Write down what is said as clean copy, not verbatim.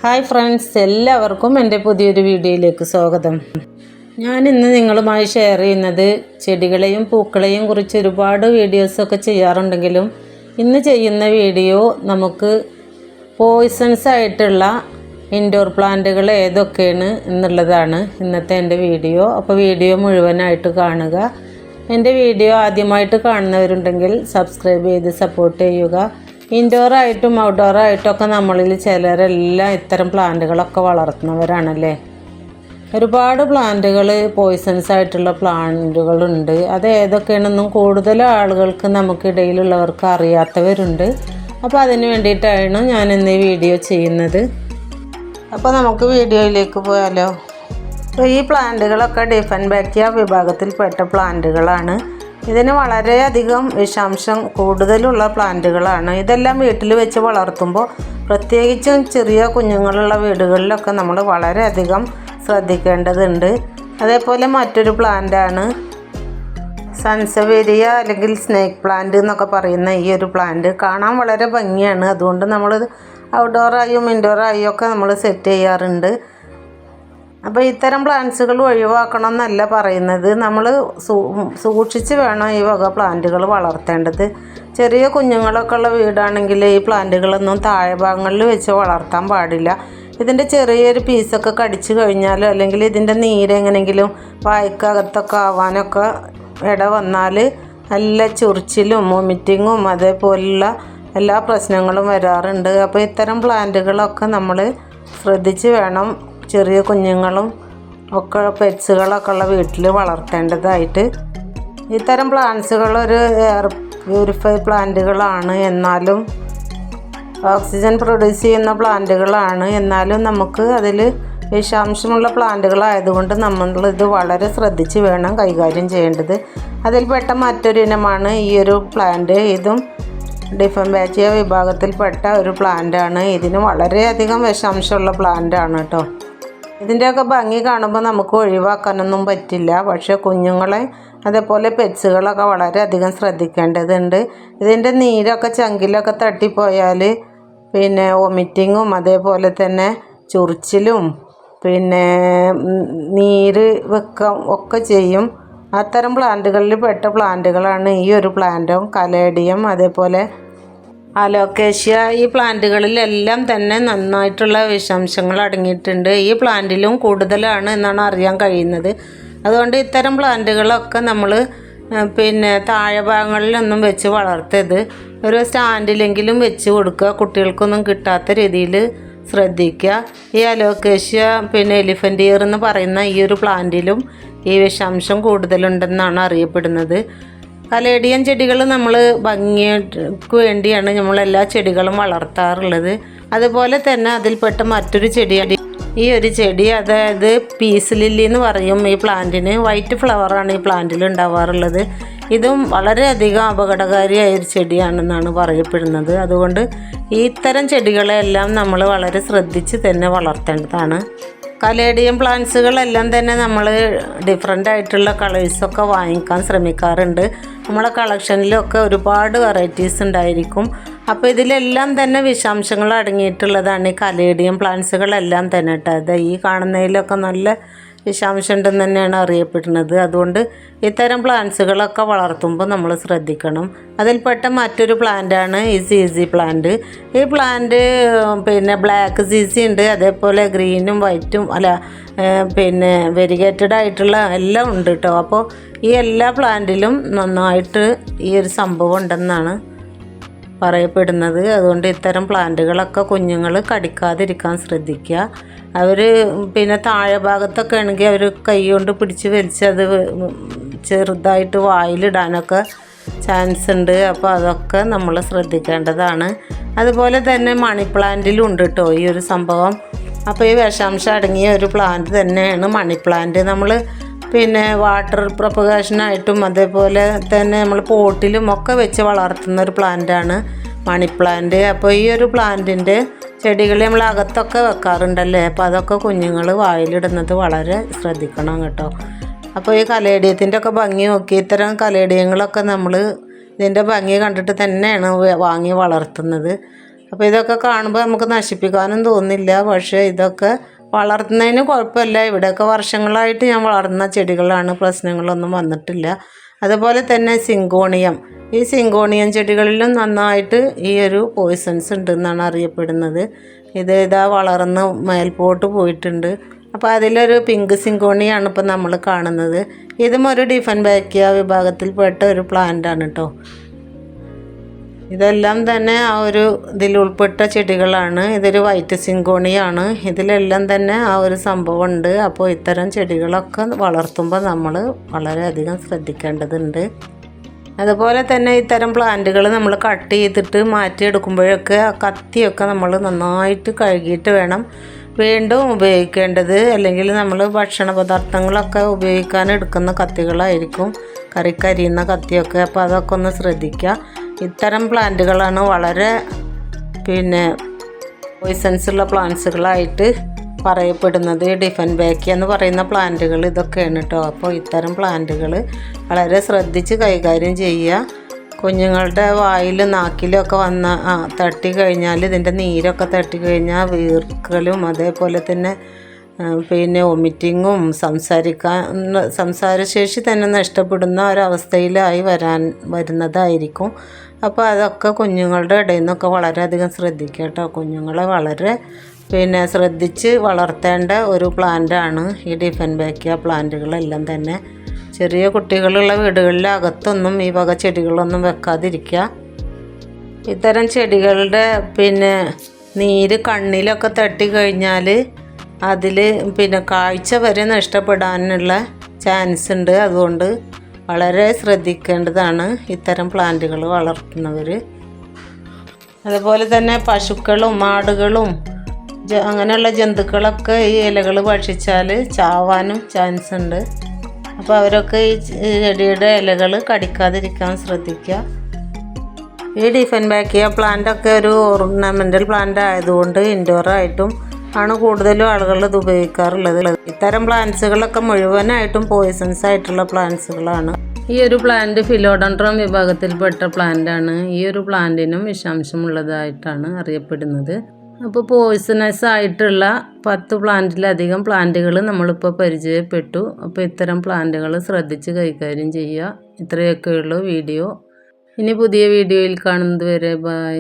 Hi friends, എല്ലാവർക്കും എൻ്റെ പുതിയൊരു വീഡിയോയിലേക്ക് സ്വാഗതം. ഞാനിന്ന് നിങ്ങളുമായി ഷെയർ ചെയ്യുന്നത് ചെടികളെയും പൂക്കളെയും കുറിച്ച് ഒരുപാട് വീഡിയോസൊക്കെ ചെയ്യാറുണ്ടെങ്കിലും ഇന്ന് ചെയ്യുന്ന വീഡിയോ നമുക്ക് പോയ്സൺസ് ആയിട്ടുള്ള ഇൻഡോർ പ്ലാന്റുകൾ ഏതൊക്കെയാണ് എന്നുള്ളതാണ് ഇന്നത്തെ എൻ്റെ വീഡിയോ. അപ്പോൾ വീഡിയോ മുഴുവനായിട്ട് കാണുക. എൻ്റെ വീഡിയോ ആദ്യമായിട്ട് കാണുന്നവരുണ്ടെങ്കിൽ സബ്സ്ക്രൈബ് ചെയ്ത് സപ്പോർട്ട് ചെയ്യുക. ഇൻഡോറായിട്ടും ഔട്ട്ഡോറായിട്ടൊക്കെ നമ്മളിൽ ചിലരെല്ലാം ഇത്തരം പ്ലാന്റുകളൊക്കെ വളർത്തുന്നവരാണല്ലേ. ഒരുപാട് പ്ലാന്റുകൾ പോയ്സൺസ് ആയിട്ടുള്ള പ്ലാന്റുകളുണ്ട്. അത് ഏതൊക്കെയാണെന്നും കൂടുതൽ ആളുകൾക്ക് നമുക്കിടയിലുള്ളവർക്ക് അറിയാത്തവരുണ്ട്. അപ്പോൾ അതിന് വേണ്ടിയിട്ടാണ് ഞാൻ ഇന്ന് ഈ വീഡിയോ ചെയ്യുന്നത്. അപ്പോൾ നമുക്ക് വീഡിയോയിലേക്ക് പോയാലോ. അപ്പോൾ ഈ പ്ലാന്റുകളൊക്കെ ഡിഫൻബാക്റ്റിയ വിഭാഗത്തിൽപ്പെട്ട പ്ലാന്റുകളാണ്. ഇതിന് വളരെയധികം വിഷാംശം കൂടുതലുള്ള പ്ലാന്റുകളാണ്. ഇതെല്ലാം വീട്ടിൽ വെച്ച് വളർത്തുമ്പോൾ പ്രത്യേകിച്ചും ചെറിയ കുഞ്ഞുങ്ങളുള്ള വീടുകളിലൊക്കെ നമ്മൾ വളരെയധികം ശ്രദ്ധിക്കേണ്ടതുണ്ട്. അതേപോലെ മറ്റൊരു പ്ലാന്റാണ് സൺസവേരിയ അല്ലെങ്കിൽ സ്നേക്ക് പ്ലാന്റ് എന്നൊക്കെ പറയുന്ന ഈ ഒരു പ്ലാന്റ്. കാണാൻ വളരെ ഭംഗിയാണ്. അതുകൊണ്ട് നമ്മൾ ഔട്ട്ഡോറായും ഇൻഡോറായും ഒക്കെ നമ്മൾ സെറ്റ് ചെയ്യാറുണ്ട്. അപ്പോൾ ഇത്തരം പ്ലാന്റ്സുകൾ ഒഴിവാക്കണം എന്നല്ല പറയുന്നത്. നമ്മൾ സൂക്ഷിച്ച് വേണം ഈ വക പ്ലാന്റുകൾ വളർത്തേണ്ടത്. ചെറിയ കുഞ്ഞുങ്ങളൊക്കെ ഉള്ള വീടാണെങ്കിൽ ഈ പ്ലാന്റുകളൊന്നും താഴെ ഭാഗങ്ങളിൽ വെച്ച് വളർത്താൻ പാടില്ല. ഇതിൻ്റെ ചെറിയൊരു പീസൊക്കെ കടിച്ചു കഴിഞ്ഞാലോ അല്ലെങ്കിൽ ഇതിൻ്റെ നീരെങ്ങനെയെങ്കിലും വായ്ക്കകത്തൊക്കെ ആവാനൊക്കെ ഇട വന്നാൽ നല്ല ചൊറിച്ചിലും വൊമിറ്റിങ്ങും അതേപോലുള്ള എല്ലാ പ്രശ്നങ്ങളും വരാറുണ്ട്. അപ്പോൾ ഇത്തരം പ്ലാന്റുകളൊക്കെ നമ്മൾ ശ്രദ്ധിച്ച് വേണം ചെറിയ കുഞ്ഞുങ്ങളും ഒക്കെ പെറ്റ്സുകളൊക്കെ ഉള്ള വീട്ടിൽ വളർത്തേണ്ടതായിട്ട്. ഇത്തരം പ്ലാന്റ്സുകൾ ഒരു എയർ പ്യൂരിഫൈ പ്ലാന്റുകളാണ്, എന്നാലും ഓക്സിജൻ പ്രൊഡ്യൂസ് ചെയ്യുന്ന പ്ലാന്റുകളാണ്. എന്നാലും നമുക്ക് അതിൽ വിഷാംശമുള്ള പ്ലാന്റുകളായതുകൊണ്ട് നമ്മളിത് വളരെ ശ്രദ്ധിച്ച് വേണം കൈകാര്യം ചെയ്യേണ്ടത്. അതിൽപ്പെട്ട മറ്റൊരു ഇനമാണ് ഈ ഒരു പ്ലാന്റ്. ഇതും ഡിഫൻബാക്റ്റിയ വിഭാഗത്തിൽപ്പെട്ട ഒരു പ്ലാന്റാണ്. ഇതിന് വളരെയധികം വിഷാംശമുള്ള പ്ലാന്റാണ് കേട്ടോ. ഇതിൻ്റെയൊക്കെ ഭംഗി കാണുമ്പോൾ നമുക്ക് ഒഴിവാക്കാനൊന്നും പറ്റില്ല. പക്ഷേ കുഞ്ഞുങ്ങളെ അതേപോലെ പെറ്റ്സുകളൊക്കെ വളരെയധികം ശ്രദ്ധിക്കേണ്ടതുണ്ട്. ഇതിൻ്റെ നീരൊക്കെ ചങ്കിലൊക്കെ തട്ടിപ്പോയാൽ പിന്നെ വൊമിറ്റിങ്ങും അതേപോലെ തന്നെ ചൊറിച്ചിലും പിന്നെ നീര് വെക്കം ഒക്കെ ചെയ്യും. അത്തരം പ്ലാന്റുകളിൽ പെട്ട പ്ലാന്റുകളാണ് ഈ ഒരു പ്ലാന്റും കലേഡിയം അതേപോലെ അലോക്കേഷ്യ. ഈ പ്ലാന്റുകളിലെല്ലാം തന്നെ നന്നായിട്ടുള്ള വിഷാംശങ്ങൾ അടങ്ങിയിട്ടുണ്ട്. ഈ പ്ലാന്റിലും കൂടുതലാണ് എന്നാണ് അറിയാൻ കഴിയുന്നത്. അതുകൊണ്ട് ഇത്തരം പ്ലാന്റുകളൊക്കെ നമ്മൾ പിന്നെ താഴെ ഭാഗങ്ങളിലൊന്നും വെച്ച് വളർത്തരുത്. ഒരു സ്റ്റാൻഡിലെങ്കിലും വെച്ച് കൊടുക്കുക. കുട്ടികൾക്കൊന്നും കിട്ടാത്ത രീതിയിൽ ശ്രദ്ധിക്കുക. ഈ അലോക്കേഷ്യ പിന്നെ എലിഫൻ്റ് ഇയർ എന്ന് പറയുന്ന ഈ ഒരു പ്ലാന്റിലും ഈ വിഷാംശം കൂടുതലുണ്ടെന്നാണ് അറിയപ്പെടുന്നത്. കലേഡിയം ചെടികൾ നമ്മൾ ഭംഗിക്ക് വേണ്ടിയാണ് നമ്മളെല്ലാ ചെടികളും വളർത്താറുള്ളത്. അതുപോലെ തന്നെ അതിൽപ്പെട്ട മറ്റൊരു ചെടിയാണ് ഈ ഒരു ചെടി, അതായത് പീസ് ലില്ലി എന്ന് പറയും ഈ പ്ലാന്റിന്. വൈറ്റ് ഫ്ലവറാണ് ഈ പ്ലാന്റിൽ ഉണ്ടാവാറുള്ളത്. ഇതും വളരെയധികം അപകടകാരിയായ ഒരു ചെടിയാണെന്നാണ് പറയപ്പെടുന്നത്. അതുകൊണ്ട് ഇത്തരം ചെടികളെല്ലാം നമ്മൾ വളരെ ശ്രദ്ധിച്ച് തന്നെ വളർത്തേണ്ടതാണ്. കലേഡിയം പ്ലാന്റ്സുകളെല്ലാം തന്നെ നമ്മൾ ഡിഫറെൻ്റ് ആയിട്ടുള്ള കളേഴ്സൊക്കെ വാങ്ങിക്കാൻ ശ്രമിക്കാറുണ്ട്. നമ്മളെ കളക്ഷനിലൊക്കെ ഒരുപാട് വെറൈറ്റീസ് ഉണ്ടായിരിക്കും. അപ്പോൾ ഇതിലെല്ലാം തന്നെ വിഷാംശങ്ങൾ അടങ്ങിയിട്ടുള്ളതാണ് ഈ കലേഡിയം പ്ലാന്റ്സുകളെല്ലാം തന്നെ കേട്ടോ. അത് ഈ കാണുന്നതിലൊക്കെ നല്ല വിഷാംശം ഉണ്ടെന്ന് തന്നെയാണ് അറിയപ്പെടുന്നത്. അതുകൊണ്ട് ഇത്തരം പ്ലാന്റ്സുകളൊക്കെ വളർത്തുമ്പോൾ നമ്മൾ ശ്രദ്ധിക്കണം. അതിൽപ്പെട്ട മറ്റൊരു പ്ലാന്റാണ് ഈ സീസി പ്ലാന്റ്. ഈ പ്ലാന്റ് പിന്നെ ബ്ലാക്ക് സീസി ഉണ്ട്, അതേപോലെ ഗ്രീനും വൈറ്റും പിന്നെ വെരിഗേറ്റഡ് ആയിട്ടുള്ള എല്ലാം ഉണ്ട് കേട്ടോ. അപ്പോൾ ഈ എല്ലാ പ്ലാന്റിലും നന്നായിട്ട് ഈ ഒരു സംഭവം ഉണ്ടെന്നാണ് പറയപ്പെടുന്നത്. അതുകൊണ്ട് ഇത്തരം പ്ലാന്റുകളൊക്കെ കുഞ്ഞുങ്ങൾ കടിക്കാതിരിക്കാൻ ശ്രദ്ധിക്കുക. അവർ പിന്നെ താഴെ ഭാഗത്തൊക്കെ ആണെങ്കിൽ അവർ കൈ കൊണ്ട് പിടിച്ച് വലിച്ച് അത് ചെറുതായിട്ട് വായിലിടാനൊക്കെ ചാൻസ് ഉണ്ട്. അപ്പോൾ അതൊക്കെ നമ്മൾ ശ്രദ്ധിക്കേണ്ടതാണ്. അതുപോലെ തന്നെ മണി പ്ലാന്റിലും ഉണ്ട് കേട്ടോ ഈ ഒരു സംഭവം. അപ്പോൾ ഈ വിഷാംശം അടങ്ങിയ ഒരു പ്ലാന്റ് തന്നെയാണ് മണി പ്ലാന്റ്. നമ്മൾ പിന്നെ വാട്ടർ പ്രൊപ്പഗേഷനായിട്ടും അതേപോലെ തന്നെ നമ്മൾ പോട്ടിലും ഒക്കെ വെച്ച് വളർത്തുന്ന ഒരു പ്ലാന്റാണ് മണി പ്ലാന്റ്. അപ്പോൾ ഈ ഒരു പ്ലാന്റിൻ്റെ ചെടികൾ നമ്മൾ അകത്തൊക്കെ വെക്കാറുണ്ടല്ലേ. അപ്പോൾ അതൊക്കെ കുഞ്ഞുങ്ങൾ വായിലിടുന്നത് വളരെ ശ്രദ്ധിക്കണം കേട്ടോ. അപ്പോൾ ഈ കലേഡിയത്തിൻ്റെ ഒക്കെ ഭംഗി നോക്കി, ഇത്തരം കലേഡിയങ്ങളൊക്കെ നമ്മൾ ഇതിൻ്റെ ഭംഗി കണ്ടിട്ട് തന്നെയാണ് വാങ്ങി വളർത്തുന്നത്. അപ്പോൾ ഇതൊക്കെ കാണുമ്പോൾ നമുക്ക് നശിപ്പിക്കാനും തോന്നില്ല. പക്ഷേ ഇതൊക്കെ വളർത്തുന്നതിന് കുഴപ്പമില്ല. ഇവിടെയൊക്കെ വർഷങ്ങളായിട്ട് ഞാൻ വളർന്ന ചെടികളാണ്, പ്രശ്നങ്ങളൊന്നും വന്നിട്ടില്ല. അതുപോലെ തന്നെ സിങ്കോണിയം, ഈ സിങ്കോണിയം ചെടികളിലും നന്നായിട്ട് ഈ ഒരു പോയിസൺസ് ഉണ്ടെന്നാണ് അറിയപ്പെടുന്നത്. ഇതാ വളർന്ന് മേൽപോട്ട് പോയിട്ടുണ്ട്. അപ്പോൾ അതിലൊരു പിങ്ക് സിങ്കോണിയാണ് ഇപ്പോൾ നമ്മൾ കാണുന്നത്. ഇതും ഒരു ഡിഫൻബാക്കിയ വിഭാഗത്തിൽപ്പെട്ട ഒരു പ്ലാന്റാണ് കേട്ടോ. ഇതെല്ലാം തന്നെ ആ ഒരു ഇതിൽ ഉൾപ്പെട്ട ചെടികളാണ്. ഇതൊരു വൈറ്റ് സിങ്കോണിയാണ്. ഇതിലെല്ലാം തന്നെ ആ ഒരു സംഭവമുണ്ട്. അപ്പോൾ ഇത്തരം ചെടികളൊക്കെ വളർത്തുമ്പോൾ നമ്മൾ വളരെയധികം ശ്രദ്ധിക്കേണ്ടതുണ്ട്. അതുപോലെ തന്നെ ഇത്തരം പ്ലാന്റുകൾ നമ്മൾ കട്ട് ചെയ്തിട്ട് മാറ്റിയെടുക്കുമ്പോഴൊക്കെ ആ കത്തിയൊക്കെ നമ്മൾ നന്നായിട്ട് കഴുകിയിട്ട് വേണം വീണ്ടും ഉപയോഗിക്കേണ്ടത്. അല്ലെങ്കിൽ നമ്മൾ ഭക്ഷണ പദാർത്ഥങ്ങളൊക്കെ ഉപയോഗിക്കാൻ എടുക്കുന്ന കത്തികളായിരിക്കും, കറിക്കരിയുന്ന കത്തിയൊക്കെ. അപ്പോൾ അതൊക്കെ ഒന്ന് ശ്രദ്ധിക്കുക. ഇത്തരം പ്ലാന്റുകളാണ് വളരെ പോയിസൺസ് ഉള്ള പ്ലാന്റ്സുകളായിട്ട് പറയപ്പെടുന്നത്. ഡിഫൻബാക്കിയ എന്ന് പറയുന്ന പ്ലാന്റുകൾ ഇതൊക്കെയാണ് കേട്ടോ. അപ്പോൾ ഇത്തരം പ്ലാന്റുകൾ വളരെ ശ്രദ്ധിച്ച് കൈകാര്യം ചെയ്യുക. കുഞ്ഞുങ്ങളുടെ വായിൽ നാക്കിലൊക്കെ തട്ടി കഴിഞ്ഞാൽ, ഇതിൻ്റെ നീരൊക്കെ തട്ടി കഴിഞ്ഞാൽ വീർക്കലും അതേപോലെ തന്നെ വൊമിറ്റിങ്ങും സംസാരശേഷി തന്നെ നഷ്ടപ്പെടുന്ന ഒരവസ്ഥയിലായി വരുന്നതായിരിക്കും. അപ്പോൾ അതൊക്കെ കുഞ്ഞുങ്ങളുടെ ഇടയിൽ നിന്നൊക്കെ വളരെയധികം ശ്രദ്ധിക്കുക കേട്ടോ. കുഞ്ഞുങ്ങളെ വളരെ ശ്രദ്ധിച്ച് വളർത്തേണ്ട ഒരു പ്ലാന്റാണ് ഈ ഡിഫൻബാക്കിയ പ്ലാന്റുകളെല്ലാം തന്നെ. ചെറിയ കുട്ടികളുള്ള വീടുകളിൽ അകത്തൊന്നും ഈ വക ചെടികളൊന്നും വെക്കാതിരിക്കുക. ഇത്തരം ചെടികളുടെ നീര് കണ്ണിലൊക്കെ തട്ടി കഴിഞ്ഞാൽ അതിൽ കാഴ്ച വരെ നഷ്ടപ്പെടാനുള്ള ചാൻസ് ഉണ്ട്. അതുകൊണ്ട് വളരെ ശ്രദ്ധിക്കേണ്ടതാണ് ഇത്തരം പ്ലാന്റുകൾ വളർത്തുന്നവർ. അതുപോലെ തന്നെ പശുക്കളും ആടുകളും അങ്ങനെയുള്ള ജന്തുക്കളൊക്കെ ഈ ഇലകൾ ഭക്ഷിച്ചാൽ ചാവാനും ചാൻസ് ഉണ്ട്. അപ്പോൾ അവരൊക്കെ ഈ ചെടിയുടെ ഇലകൾ കടിക്കാതിരിക്കാൻ ശ്രദ്ധിക്കുക. ഈ ഡിഫൻബാക്കിയ പ്ലാന്റൊക്കെ ഒരു ഓർണമെൻ്റൽ പ്ലാന്റ് ആയതുകൊണ്ട് ഇൻഡോറായിട്ടും ആണ് കൂടുതലും ആളുകൾ ഇത് ഉപയോഗിക്കാറുള്ളത്. ഇത്തരം പ്ലാന്റ്സുകളൊക്കെ മുഴുവനായിട്ടും പോയിസൺസ് ആയിട്ടുള്ള പ്ലാന്റ്സുകളാണ്. ഈ ഒരു പ്ലാന്റ് ഫിലോഡൻഡ്രോൺ വിഭാഗത്തിൽപ്പെട്ട പ്ലാന്റാണ്. ഈ ഒരു പ്ലാന്റിനും വിഷാംശമുള്ളതായിട്ടാണ് അറിയപ്പെടുന്നത്. അപ്പോൾ പോയിസണസ് ആയിട്ടുള്ള 10 പ്ലാന്റിലധികം പ്ലാന്റുകൾ നമ്മളിപ്പോൾ പരിചയപ്പെട്ടു. അപ്പോൾ ഇത്തരം പ്ലാന്റുകൾ ശ്രദ്ധിച്ച് കൈകാര്യം ചെയ്യുക. ഇത്രയൊക്കെയുള്ളൂ വീഡിയോ. ഇനി പുതിയ വീഡിയോയിൽ കാണുന്നത് വരെ ബൈ.